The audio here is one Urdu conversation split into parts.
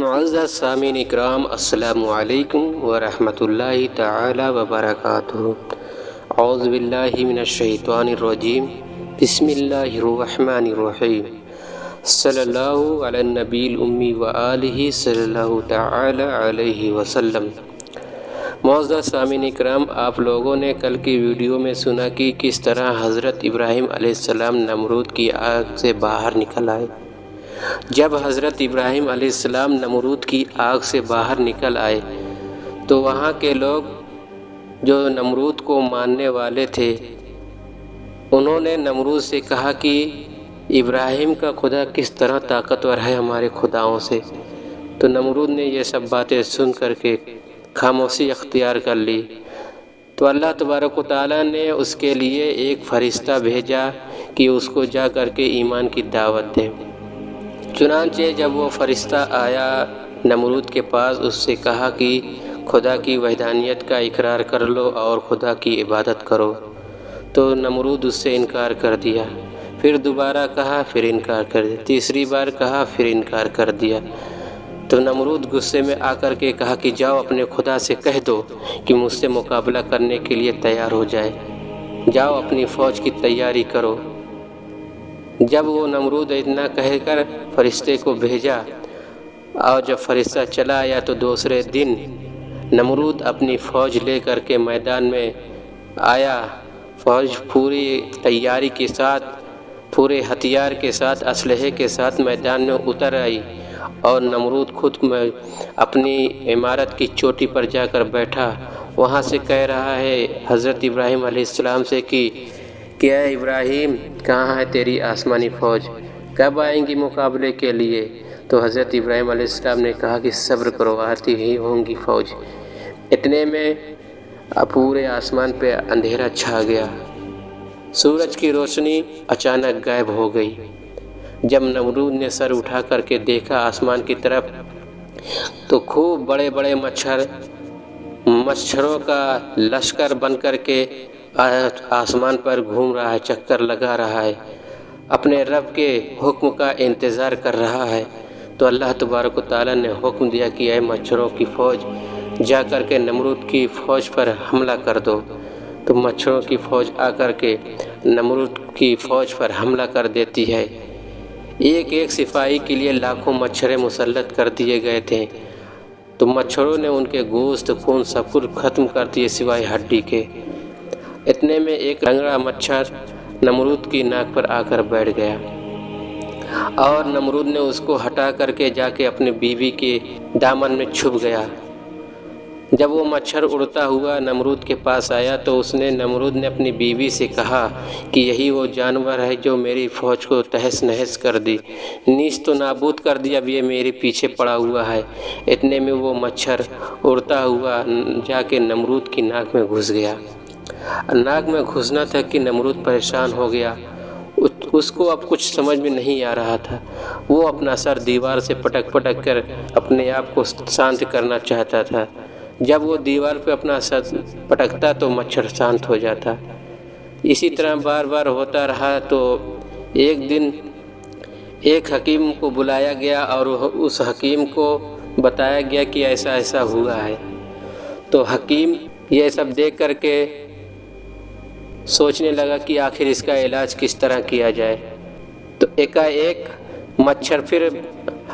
معزز سامعین اکرام، السلام علیکم ورحمۃ اللہ تعالی وبرکاتہ۔ اعوذ باللہ من الشیطان الرجیم، بسم اللہ الرحمن الرحیم۔ صلی اللہ علی النبی الامی وآلہ صلی اللہ تعالی علیہ وسلم۔ معزز سامعین اکرام، آپ لوگوں نے کل کی ویڈیو میں سنا کہ کس طرح حضرت ابراہیم علیہ السلام نمرود کی آگ سے باہر نکل آئے۔ جب حضرت ابراہیم علیہ السلام نمرود کی آگ سے باہر نکل آئے تو وہاں کے لوگ جو نمرود کو ماننے والے تھے انہوں نے نمرود سے کہا کہ ابراہیم کا خدا کس طرح طاقتور ہے ہمارے خداؤں سے۔ تو نمرود نے یہ سب باتیں سن کر کے خاموشی اختیار کر لی۔ تو اللہ تبارک و تعالیٰ نے اس کے لیے ایک فرشتہ بھیجا کہ اس کو جا کر کے ایمان کی دعوت دے۔ چنانچہ جب وہ فرشتہ آیا نمرود کے پاس، اس سے کہا کہ خدا کی وحدانیت کا اقرار کر لو اور خدا کی عبادت کرو۔ تو نمرود اس سے انکار کر دیا۔ پھر دوبارہ کہا، پھر انکار کر دیا۔ تیسری بار کہا، پھر انکار کر دیا۔ تو نمرود غصے میں آ کر کے کہا کہ جاؤ اپنے خدا سے کہہ دو کہ مجھ سے مقابلہ کرنے کے لیے تیار ہو جائے، جاؤ اپنی فوج کی تیاری کرو۔ جب وہ نمرود اتنا کہہ کر فرشتے کو بھیجا اور جب فرشتہ چلا آیا تو دوسرے دن نمرود اپنی فوج لے کر کے میدان میں آیا۔ فوج پوری تیاری کے ساتھ، پورے ہتھیار کے ساتھ، اسلحے کے ساتھ میدان میں اتر آئی اور نمرود خود اپنی عمارت کی چوٹی پر جا کر بیٹھا۔ وہاں سے کہہ رہا ہے حضرت ابراہیم علیہ السلام سے کہ کیا ابراہیم، کہاں ہے تیری آسمانی فوج، کب آئیں گی مقابلے کے لیے؟ تو حضرت ابراہیم علیہ السلام نے کہا کہ صبر کرو، آتی ہی ہوں گی فوج۔ اتنے میں پورے آسمان پہ اندھیرا چھا گیا، سورج کی روشنی اچانک غائب ہو گئی۔ جب نمرود نے سر اٹھا کر کے دیکھا آسمان کی طرف تو خوب بڑے بڑے مچھروں کا لشکر بن کر کے آسمان پر گھوم رہا ہے، چکر لگا رہا ہے، اپنے رب کے حکم کا انتظار کر رہا ہے۔ تو اللہ تبارک و تعالیٰ نے حکم دیا کہ اے مچھروں کی فوج، جا کر کے نمرود کی فوج پر حملہ کر دو۔ تو مچھروں کی فوج آ کر کے نمرود کی فوج پر حملہ کر دیتی ہے۔ ایک ایک سپاہی کے لیے لاکھوں مچھریں مسلط کر دیے گئے تھے۔ تو مچھروں نے ان کے گوشت، خون سب کچھ ختم کر دیے سوائے ہڈی کے۔ اتنے میں ایک لنگڑا مچھر نمرود کی ناک پر آ کر بیٹھ گیا اور نمرود نے اس کو ہٹا کر کے جا کے اپنے بیوی کے دامن میں چھپ گیا۔ جب وہ مچھر اڑتا ہوا نمرود کے پاس آیا تو نمرود نے اپنی بیوی سے کہا کہ یہی وہ جانور ہے جو میری فوج کو تہس نہس کر دی، نیست و نابود کر دیا، اب یہ میرے پیچھے پڑا ہوا ہے۔ اتنے میں وہ مچھر اڑتا ہوا جا کے نمرود کی ناک میں گھس گیا۔ ناک میں گھسنا تھا کہ نمرود پریشان ہو گیا، اس کو اب کچھ سمجھ میں نہیں آ رہا تھا۔ وہ اپنا سر دیوار سے پٹک پٹک کر اپنے آپ کو شانت کرنا چاہتا تھا۔ جب وہ دیوار پہ اپنا سر پٹکتا تو مچھر شانت ہو جاتا۔ اسی طرح بار بار ہوتا رہا۔ تو ایک دن ایک حکیم کو بلایا گیا اور اس حکیم کو بتایا گیا کہ ایسا ایسا ہوا ہے۔ تو حکیم یہ سب دیکھ کر کے سوچنے لگا کہ آخر اس کا علاج کس طرح کیا جائے۔ تو ایک مچھر پھر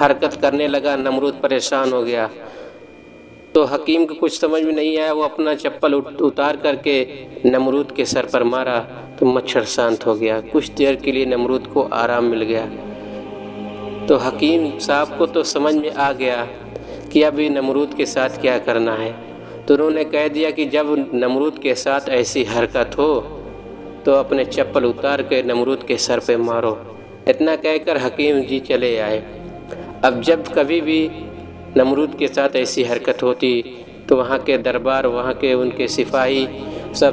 حرکت کرنے لگا، نمرود پریشان ہو گیا۔ تو حکیم کو کچھ سمجھ میں نہیں آیا، وہ اپنا چپل اتار کر کے نمرود کے سر پر مارا تو مچھر شانت ہو گیا۔ کچھ دیر کے لیے نمرود کو آرام مل گیا۔ تو حکیم صاحب کو تو سمجھ میں آ گیا کہ ابھی نمرود کے ساتھ کیا کرنا ہے۔ تو انہوں نے کہہ دیا کہ جب نمرود کے ساتھ ایسی حرکت ہو تو اپنے چپل اتار کے نمرود کے سر پہ مارو۔ اتنا کہہ کر حکیم جی چلے آئے۔ اب جب کبھی بھی نمرود کے ساتھ ایسی حرکت ہوتی تو وہاں کے دربار، وہاں کے ان کے سپاہی سب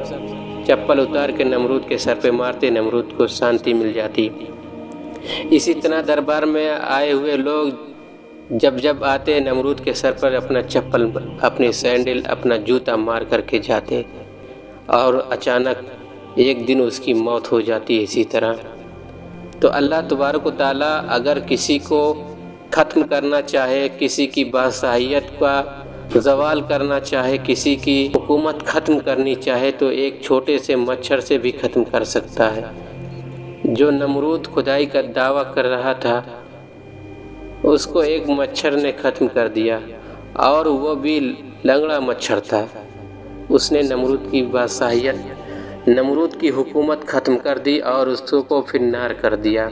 چپل اتار کے نمرود کے سر پہ مارتے، نمرود کو شانتی مل جاتی۔ اسی طرح دربار میں آئے ہوئے لوگ جب آتے نمرود کے سر پر اپنا چپل، اپنی سینڈل، اپنا جوتا مار کر کے جاتے اور اچانک ایک دن اس کی موت ہو جاتی۔ اسی طرح تو اللہ تبارک و تعالیٰ اگر کسی کو ختم کرنا چاہے، کسی کی بادشاہیت کا زوال کرنا چاہے، کسی کی حکومت ختم کرنی چاہے تو ایک چھوٹے سے مچھر سے بھی ختم کر سکتا ہے۔ جو نمرود خدائی کا دعویٰ کر رہا تھا اس کو ایک مچھر نے ختم کر دیا، اور وہ بھی لنگڑا مچھر تھا۔ اس نے نمرود کی بادشاہیت، نمرود کی حکومت ختم کر دی اور اس کو پھر نار کر دیا۔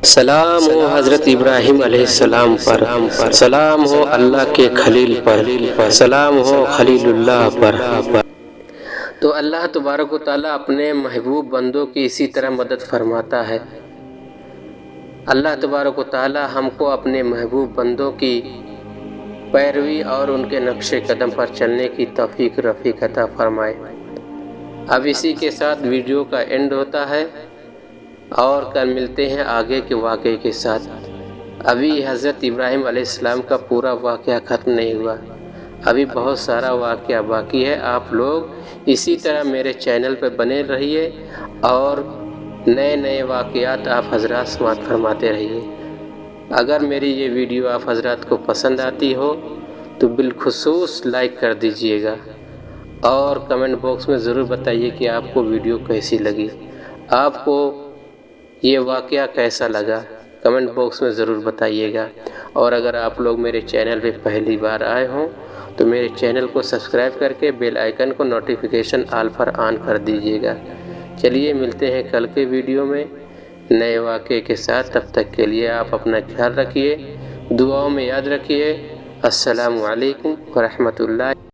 سلام ہو حضرت ابراہیم علیہ السلام پر، سلام ہو اللہ کے خلیل پر، سلام ہو خلیل اللہ پر۔ تو اللہ تبارک و تعالیٰ اپنے محبوب بندوں کی اسی طرح مدد فرماتا ہے۔ اللہ تبارک و تعالیٰ ہم کو اپنے محبوب بندوں کی پیروی اور ان کے نقش قدم پر چلنے کی توفیق رفیق عطا فرمائے۔ اب اسی کے ساتھ ویڈیو کا اینڈ ہوتا ہے اور کل ملتے ہیں آگے کے واقعے کے ساتھ۔ ابھی حضرت ابراہیم علیہ السلام کا پورا واقعہ ختم نہیں ہوا، ابھی بہت سارا واقعہ باقی ہے۔ آپ لوگ اسی طرح میرے چینل پہ بنے رہیے اور نئے نئے واقعات آپ حضرات سماعت فرماتے رہیے۔ اگر میری یہ ویڈیو آپ حضرات کو پسند آتی ہو تو بالخصوص لائک کر دیجئے گا اور کمنٹ باکس میں ضرور بتائیے کہ آپ کو ویڈیو کیسی لگی، آپ کو یہ واقعہ کیسا لگا، کمنٹ باکس میں ضرور بتائیے گا۔ اور اگر آپ لوگ میرے چینل پہ پہلی بار آئے ہوں تو میرے چینل کو سبسکرائب کر کے بیل آئیکن کو نوٹیفیکیشن آل پر آن کر دیجئے گا۔ چلیے ملتے ہیں کل کے ویڈیو میں نئے واقعے کے ساتھ، تب تک کے لیے آپ اپنا خیال رکھیے، دعاؤں میں یاد رکھیے۔ السلام علیکم ورحمۃ اللہ۔